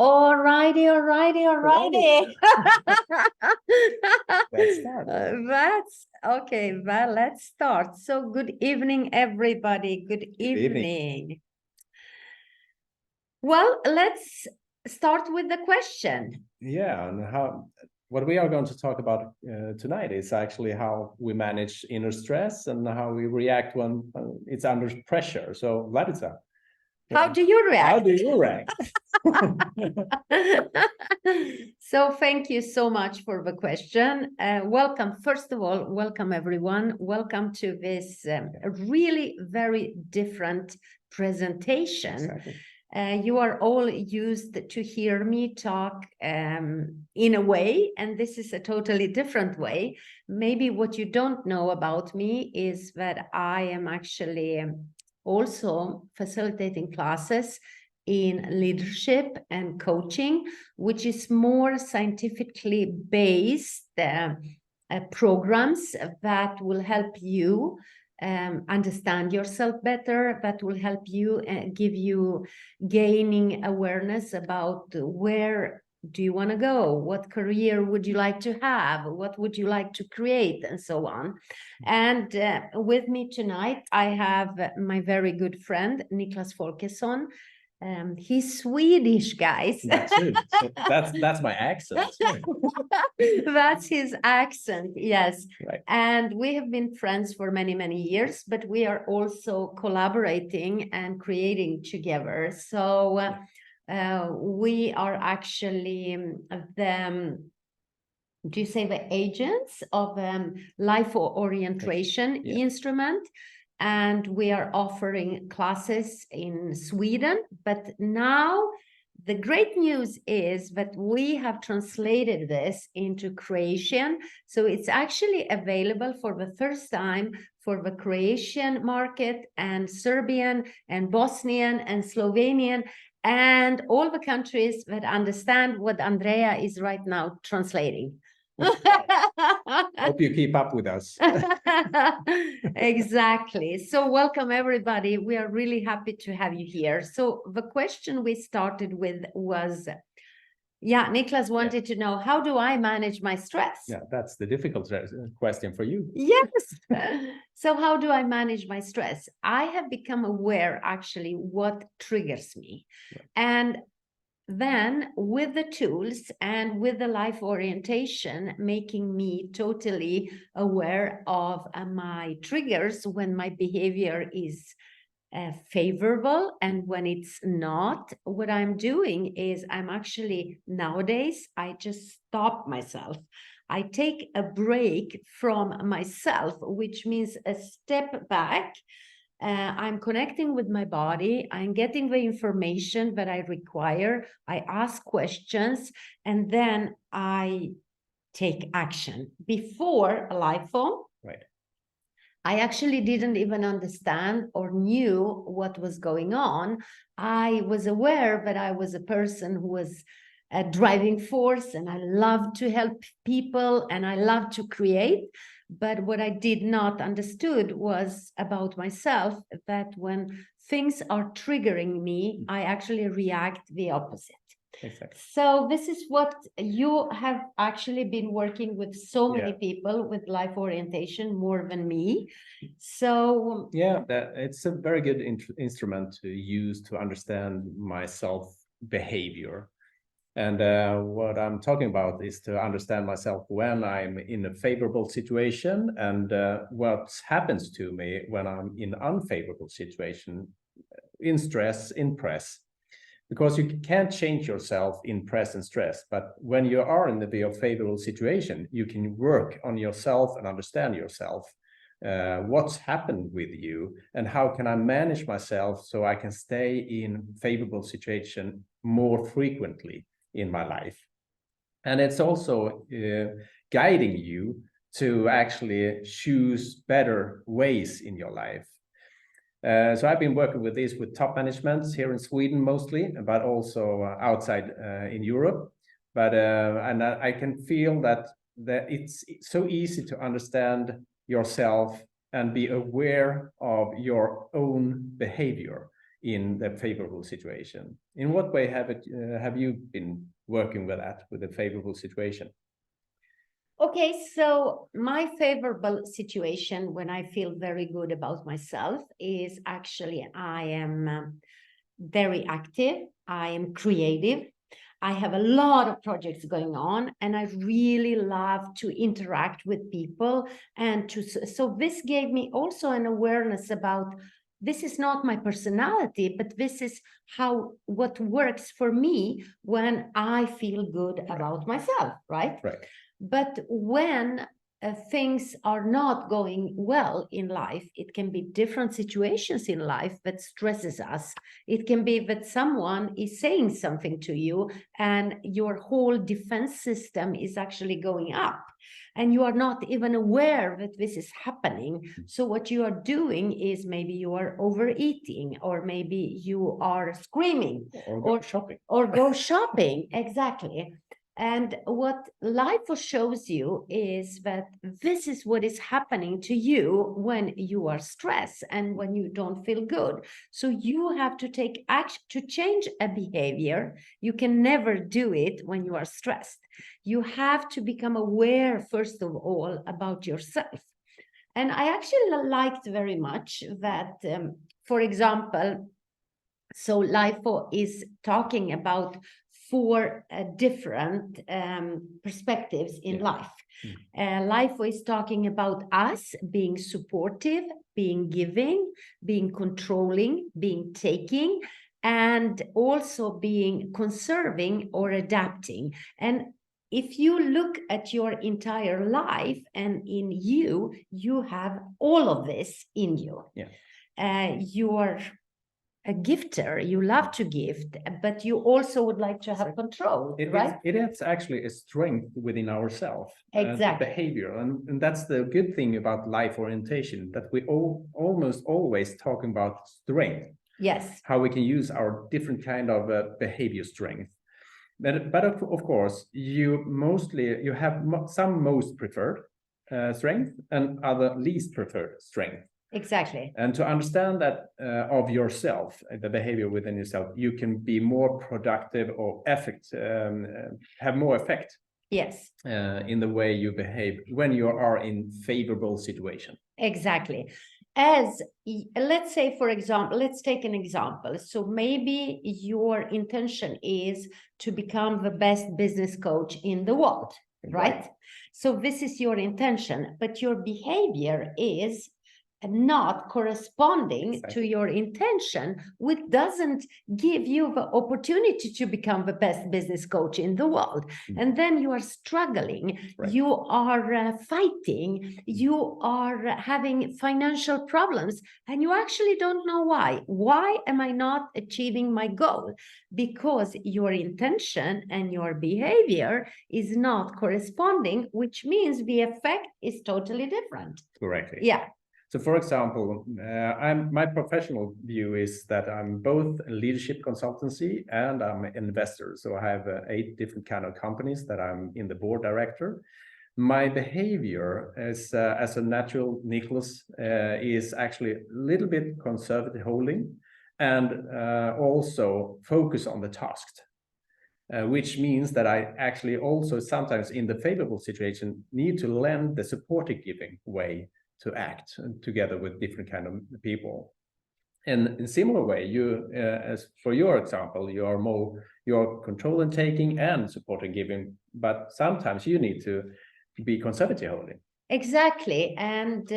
Alrighty. Let's start. That's okay. Well, let's start. So, good evening, everybody. Good evening. Well, let's start with the question. Yeah, and what we are going to talk about tonight is actually how we manage inner stress and how we react when it's under pressure. So, Vladica, how do you react? How do you react? So thank you so much for the question. Welcome. First of all, welcome everyone. Welcome to this really very different presentation. Exactly. You are all used to hear me talk in a way, and this is a totally different way. Maybe what you don't know about me is that I am actually also facilitating classes in leadership and coaching, which is more scientifically based programs that will help you understand yourself better, that will help you give you gaining awareness about where do you want to go, what career would you like to have, what would you like to create, and so on. And with me tonight, I have my very good friend, Niklas Folkesson. He's Swedish, guys. That's it. So that's my accent. That's his accent, yes. Right. And we have been friends for many, many years, but we are also collaborating and creating together. So we are actually the agents of life orientation instrument. And we are offering classes in Sweden. But now the great news is that we have translated this into Croatian. So it's actually available for the first time for the Croatian market and Serbian and Bosnian and Slovenian and all the countries that understand what Andrea is right now translating. Hope you keep up with us. Exactly. So welcome everybody. We are really happy to have you here. So the question we started with was, Niklas wanted to know, how do I manage my stress? Yeah, that's the difficult question for you. Yes. So how do I manage my stress? I have become aware actually what triggers me. Right. And then with the tools and with the life orientation, making me totally aware of my triggers when my behavior is favorable and when it's not, what I'm doing is I'm actually nowadays, I just stop myself. I take a break from myself, which means a step back. I'm connecting with my body. I'm getting the information that I require. I ask questions, and then I take action. Before a live phone, right, I actually didn't even understand or knew what was going on. I was aware that I was a person who was a driving force, and I love to help people, and I love to create. But what I did not understood was about myself, that when things are triggering me, I actually react the opposite. Exactly. So this is what you have actually been working with so many people with life orientation, more than me. So it's a very good instrument to use to understand my self behavior. And what I'm talking about is to understand myself when I'm in a favorable situation and what happens to me when I'm in unfavorable situation, in stress, in press. Because you can't change yourself in press and stress, but when you are in the favorable situation, you can work on yourself and understand yourself. What's happened with you and how can I manage myself so I can stay in favorable situation more frequently in my life. And it's also guiding you to actually choose better ways in your life. So I've been working with this with top management here in Sweden mostly, but also outside in Europe. But and I can feel that it's so easy to understand yourself and be aware of your own behavior. in the favorable situation. In what way have you been working with that, with a favorable situation? Okay, so my favorable situation when I feel very good about myself is actually I am very active, I am creative, I have a lot of projects going on, and I really love to interact with people. And so this gave me also an awareness about this is not my personality, but this is what works for me when I feel good about myself, right? Right. But when things are not going well in life, it can be different situations in life that stresses us. It can be that someone is saying something to you and your whole defense system is actually going up and you are not even aware that this is happening. So what you are doing is maybe you are overeating, or maybe you are screaming, or shopping, or go shopping. Exactly. And what LIFO shows you is that this is what is happening to you when you are stressed and when you don't feel good. So you have to take action to change a behavior. You can never do it when you are stressed. You have to become aware, first of all, about yourself. And I actually liked very much that, for example, so LIFO is talking about 4 different perspectives in life. LIFO is talking about us being supportive, being giving, being controlling, being taking, and also being conserving or adapting. And if you look at your entire life and in you, you have all of this in you. Yeah. You're a gifter, you love to gift, but you also would like to have control, right? It is actually a strength within ourselves, Exactly. behavior, and that's the good thing about life orientation, that we almost always talking about strength. Yes. How we can use our different kind of behavior strength. But of course, you have some most preferred strength and other least preferred strength. Exactly. And to understand that of yourself, the behavior within yourself, you can be more productive or have more effect. Yes. In the way you behave when you are in favorable situation. Exactly. As let's say, for example, let's take an example. So maybe your intention is to become the best business coach in the world, right? So this is your intention, but your behavior is not corresponding to your intention, which doesn't give you the opportunity to become the best business coach in the world. And then you are struggling, you are fighting, you are having financial problems, and you actually don't know why. Why am I not achieving my goal? Because your intention and your behavior is not corresponding, which means the effect is totally different. Correctly. Yeah. So, for example, my professional view is that I'm both a leadership consultancy and I'm an investor. So I have 8 different kind of companies that I'm in the board director. My behavior as a natural Nicholas is actually a little bit conservative holding, and also focus on the task. Which means that I actually also sometimes in the favorable situation need to lend the supportive giving way to act together with different kind of people. And in similar way, as for your example, you're control and taking and supporting giving, but sometimes you need to be conservative holding. Exactly. And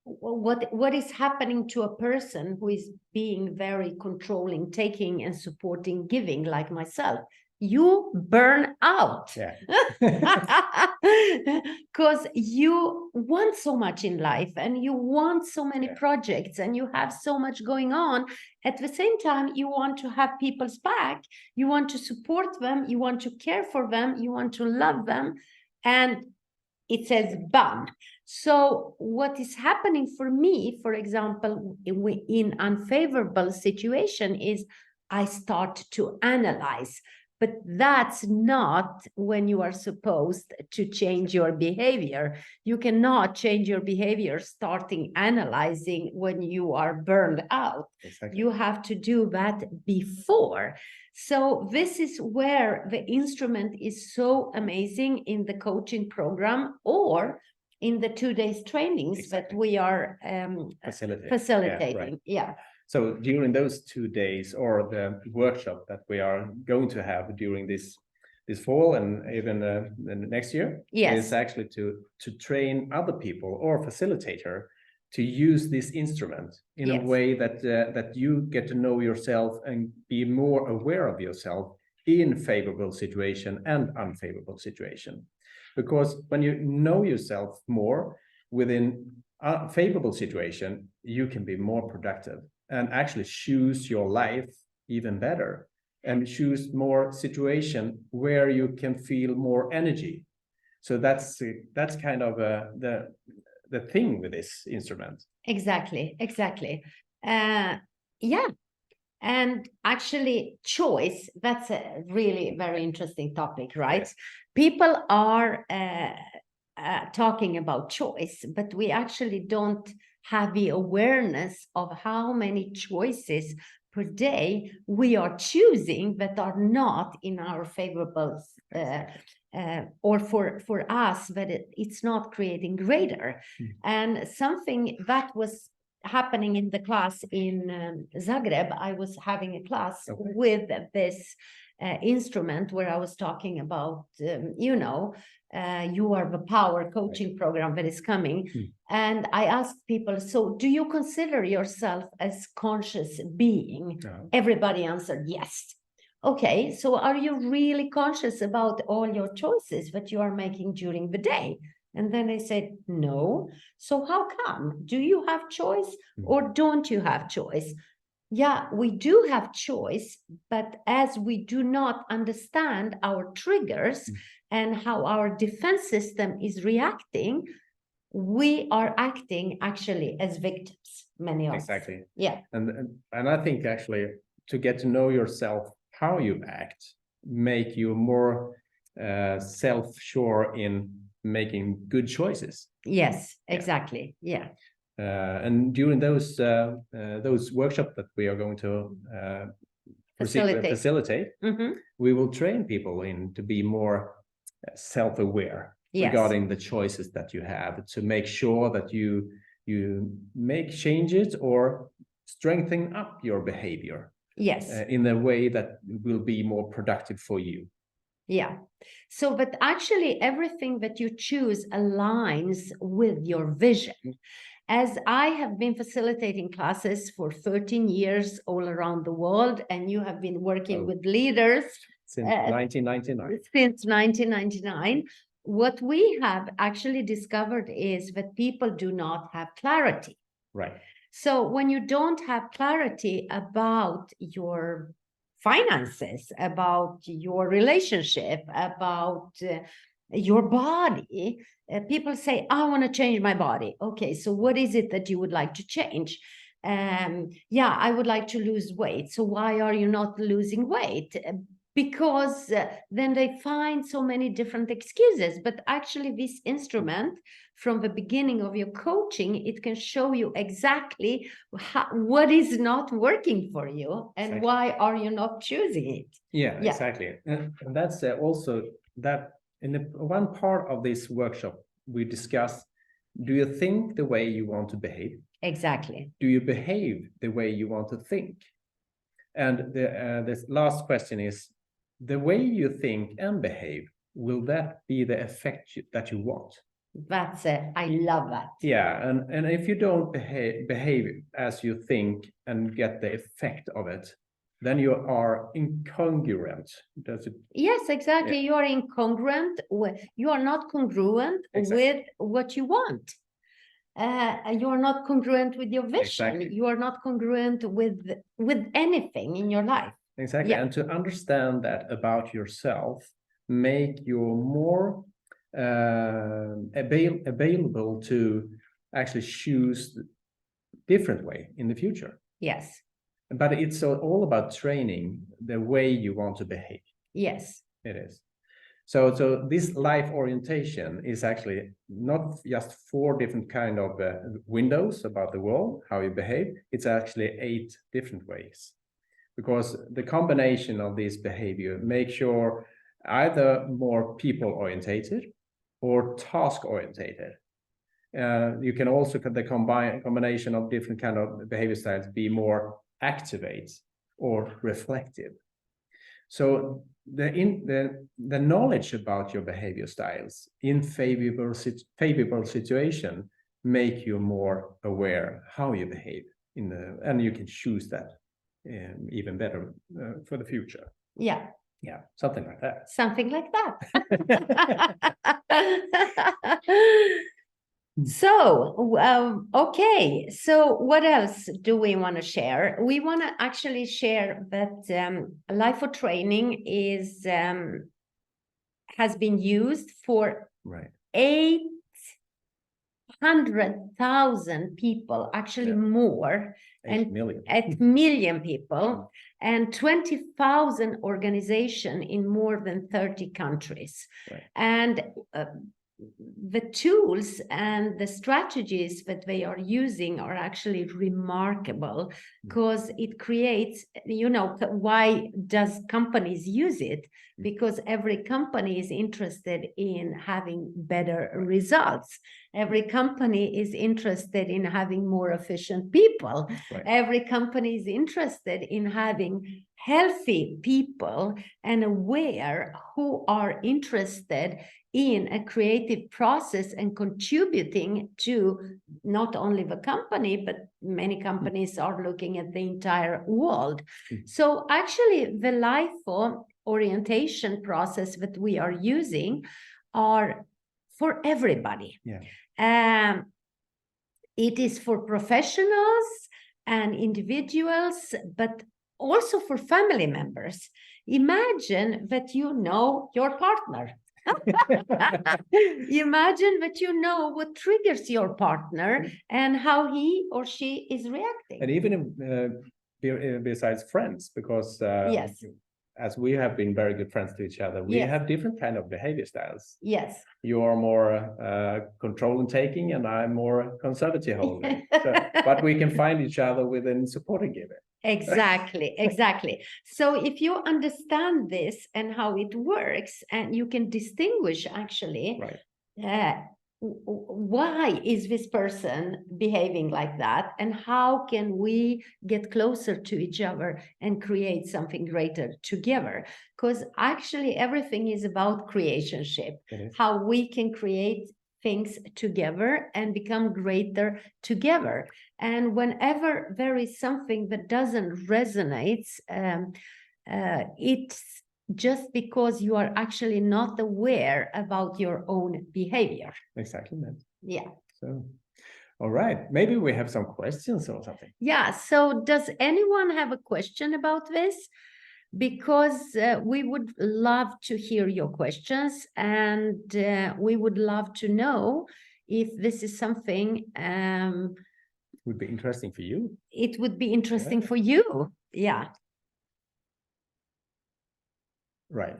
what is happening to a person who is being very controlling, taking and supporting giving, like myself? You burn out. Yeah. Because you want so much in life and you want so many projects and you have so much going on. At the same time, you want to have people's back, you want to support them, you want to care for them, you want to love them, and it says bam. So what is happening for me, for example, in unfavorable situation is I start to analyze. But that's not when you are supposed to change your behavior. You cannot change your behavior starting analyzing when you are burned out. Exactly. You have to do that before. So this is where the instrument is so amazing in the coaching program or in the 2 days trainings Exactly. that we are facilitating. Right. Yeah. So during those 2 days or the workshop that we are going to have during this fall and even the next year, Yes. is actually to train other people or facilitator to use this instrument in Yes. a way that that you get to know yourself and be more aware of yourself in favorable situation and unfavorable situation. Because when you know yourself more within a favorable situation, you can be more productive and actually choose your life even better and choose more situation where you can feel more energy. So that's kind of the thing with this instrument. Exactly. Yeah. And actually, choice, that's a really very interesting topic, right? Yes. People are talking about choice, but we actually don't have the awareness of how many choices per day we are choosing that are not in our favorable or for us, but it's not creating greater. And something that was happening in the class in Zagreb, I was having a class with this instrument where I was talking about, you are the power coaching program that is coming. And I asked people, so do you consider yourself as conscious being? Everybody answered yes. Okay, so are you really conscious about all your choices that you are making during the day? And then they said, no. So how come? Do you have choice or don't you have choice? Yeah, we do have choice, but as we do not understand our triggers and how our defense system is reacting, we are acting actually as victims, many of us. Exactly. Yeah. And I think actually to get to know yourself, how you act, make you more self-sure in making good choices. Yes, exactly. Yeah. And during those workshops that we are going to facilitate, we will train people in to be more self-aware regarding the choices that you have, to make sure that you make changes or strengthen up your behavior. Yes. In a way that will be more productive for you. Yeah. So, but actually everything that you choose aligns with your vision. As I have been facilitating classes for 13 years all around the world, and you have been working with leaders since 1999. Since 1999, what we have actually discovered is that people do not have clarity. Right. So when you don't have clarity about your finances, about your relationship, about your body, people say, I want to change my body. Okay, so what is it that you would like to change? Yeah, I would like to lose weight. So why are you not losing weight? Because then they find so many different excuses. But actually this instrument, from the beginning of your coaching, it can show you exactly what is not working for you and why are you not choosing it. Yeah. Exactly. And that's also that in one part of this workshop, we discussed, do you think the way you want to behave? Exactly. Do you behave the way you want to think? And this last question is, the way you think and behave, will that be the effect that you want? That's it. I love that. Yeah, and if you don't behave as you think and get the effect of it, then you are incongruent. Does it? Yes, exactly. You are incongruent. You are not congruent with what you want. You are not congruent with your vision. Exactly. You are not congruent with anything in your life. Exactly. And to understand that about yourself, make you more available to actually choose different way in the future. Yes. But it's all about training the way you want to behave. Yes. It is. So this life orientation is actually not just 4 different kind of windows about the world, how you behave. It's actually 8 different ways, because the combination of this behavior makes you either more people orientated or task orientated. You can also the combination of different kind of behavior styles be more activate or reflective. So the knowledge about your behavior styles in favorable situation make you more aware how you behave and you can choose that even better for the future. Yeah. Yeah, something like that. Something like that. So, okay. So what else do we want to share? We want to actually share that Life for Training is has been used for 800,000 people, actually more, 8 million. 8 million people, and 20,000 organizations in more than 30 countries. And the tools and the strategies that they are using are actually remarkable, because it creates, why does companies use it? Because every company is interested in having better results. Every company is interested in having more efficient people. Every company is interested in having healthy people and aware who are interested in a creative process and contributing to not only the company, but many companies are looking at the entire world. So actually the LIFO orientation process that we are using are for everybody. It is for professionals and individuals, but also for family members. Imagine that you know your partner. Imagine that you know what triggers your partner and how he or she is reacting. And even besides friends, because yes, as we have been very good friends to each other, we have different kind of behavior styles. Yes. You are more control and taking, and I'm more conservative holder. But we can find each other within supporting giver. Exactly, exactly. So if you understand this and how it works, and you can distinguish actually, why is this person behaving like that, and how can we get closer to each other and create something greater together? Because actually everything is about creationship, how we can create things together and become greater together. And whenever there is something that doesn't resonate, it's just because you are actually not aware about your own behavior. Exactly that. Yeah. So, all right. Maybe we have some questions or something. Yeah. So does anyone have a question about this? Because we would love to hear your questions, and we would love to know if this is something would be interesting for you. It would be interesting for you. Yeah. Right.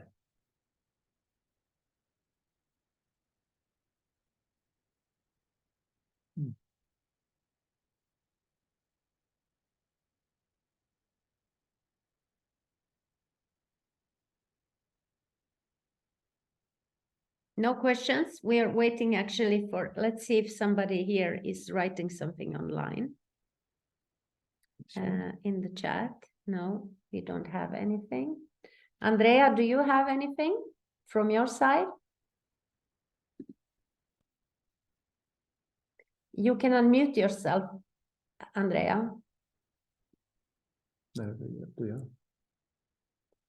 No questions? We are waiting actually for, let's see if somebody here is writing something online. In the chat. No, we don't have anything. Andrea, do you have anything from your side? You can unmute yourself, Andrea.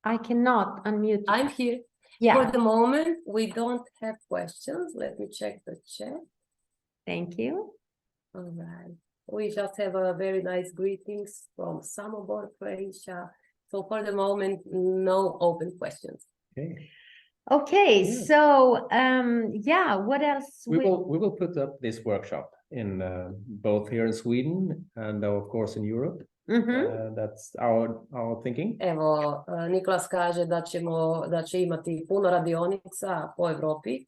I cannot unmute. I'm here. Yeah. For the moment, we don't have questions. Let me check the chat. Thank you. All right. We just have a very nice greetings from Samobor, Croatia. So for the moment, no open questions. Okay. So yeah, what else? We will put up this workshop in both here in Sweden and of course in Europe. That's our thinking. Evo, Niklas kaže da će imati puno radionica po Europi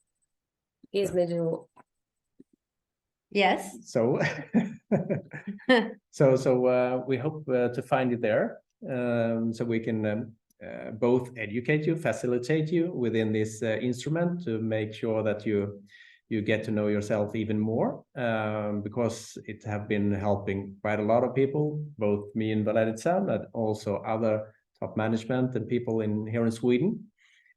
između. Yes. So, we hope to find you there, so we can both educate you, facilitate you within this instrument to make sure that you get to know yourself even more, because it have been helping quite a lot of people, both me and Vladica, but also other top management and people here in Sweden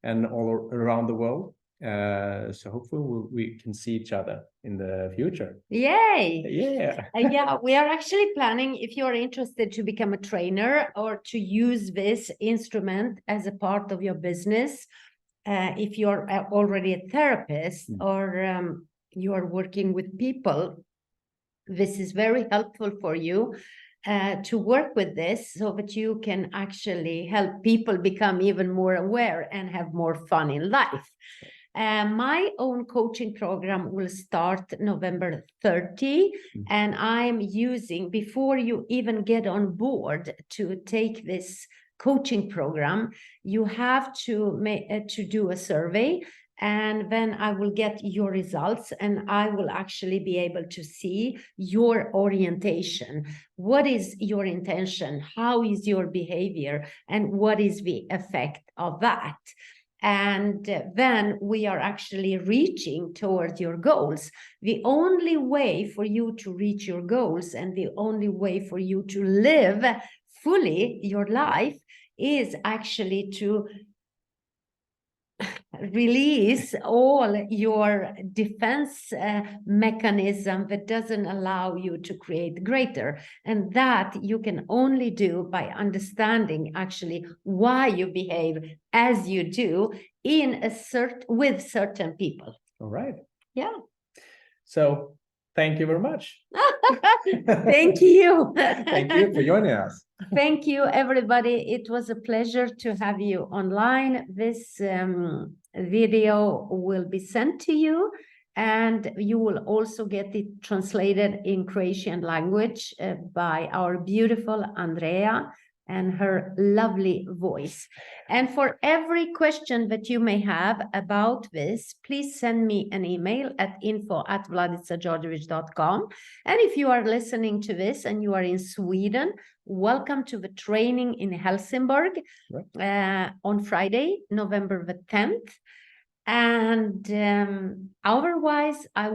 and all around the world. So hopefully we can see each other in the future. Yay! Yeah. Yeah, we are actually planning, if you're interested to become a trainer or to use this instrument as a part of your business, if you're already a therapist or you're working with people, this is very helpful for you to work with this so that you can actually help people become even more aware and have more fun in life. My own coaching program will start November 30, and I'm using, before you even get on board to take this coaching program, you have to do a survey, and then I will get your results, and I will actually be able to see your orientation. What is your intention? How is your behavior? And what is the effect of that? And then we are actually reaching towards your goals. The only way for you to reach your goals and the only way for you to live fully your life is actually to release all your defense mechanism that doesn't allow you to create greater. And that you can only do by understanding actually why you behave as you do with certain people. All right. Yeah. So thank you very much. Thank you. Thank you for joining us. Thank you, everybody. It was a pleasure to have you online. This video will be sent to you, and you will also get it translated in Croatian language by our beautiful Andrea and her lovely voice. And for every question that you may have about this, please send me an email at info@vladicadjordjevic.com. And if you are listening to this and you are in Sweden, welcome to the training in Helsingborg on Friday, November the 10th. And otherwise, I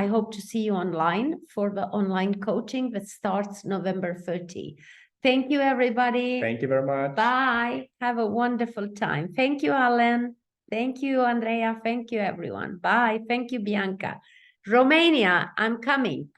hope to see you online for the online coaching that starts November 30. Thank you, everybody. Thank you very much. Bye. Have a wonderful time. Thank you, Alan. Thank you, Andrea. Thank you, everyone. Bye. Thank you, Bianca. Romania, I'm coming.